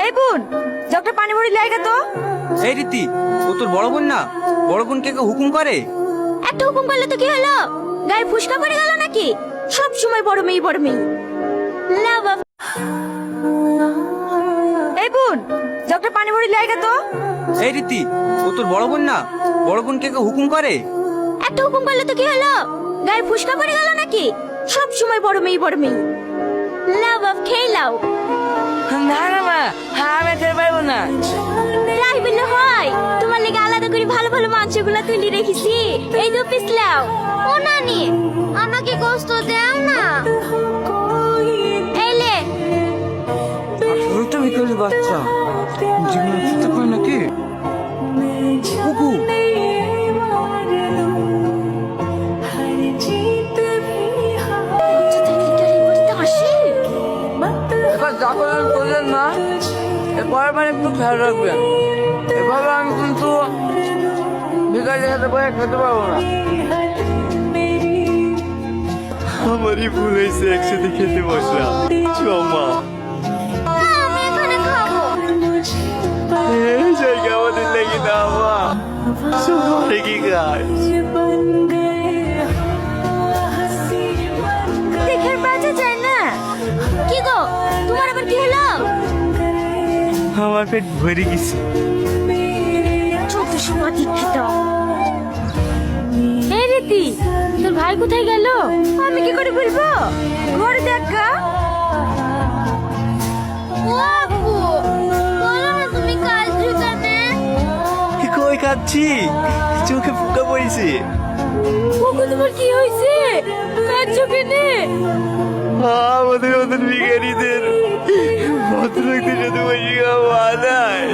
এই বোন, জগটা পানি ভরি লাইগা তো। এই রীতি, ও তোর বড় বোন না? বড় বোন কে হুকুম করে? একটা হুকুম করলে তো কি হলো? গায়ে ফুসকা পড়ে গেল নাকি? সব সময় বড় মেয়ে বড় মেয়ে। লাভ। এই বোন, জগটা পানি ভরি লাইগা তো। এই রীতি, ও তোর বড় বোন না? বড় বোন কে হুকুম করে? একটা হুকুম করলে তো কি হলো? গায়ে ফুসকা পড়ে গেল নাকি? সব সময় বড় মেয়ে বড় মেয়ে। লাভ অফ খেয়ে লাও। না না মা, আমি খেতে পারবো না। তাই বললে হয়? তোমার লেগে আলাদা করে ভালো ভালো মাংসগুলো তুলে রেখেছি, এই দু পিস লাও। ও নানি, আমাকে গোশত দাও না। এই লে। আসলে তো বিকেলের বাচ্চা জীবনে খেতে পায় নাকি? কুকু, এবার যা করেন করলেন না, এরপরের বার একটু খেয়াল রাখবেন। এভাবে আমি কিন্তু বিকালে খেতে পারে খেতে পারবো না। আমারই ভুল হয়েছে, একসাথে খেতে বসলাম। মা, আমি এখানে খাবো। এই জায়গা আমাদের লেগে না মা, সবাই কি খায়? দেখে বাঁচা যায় না। কি গো, তোমার আবার কি হলো? আমার পেট ভরে গেছে। চোদ্দ সময় দীক্ষিত। এই রীতি, তোর ভাই কোথায় গেল? আমি কি করে বলবো? ঘরে দেখা। কই খাচ্ছি, চোখে ফুকা পড়েছে। তোমার কি হয়েছে? কাঁদছো কেনে? আমাদের মতন বিজ্ঞানীদের ভদ্রলোকদের সাথে বসে খাওয়া যায়।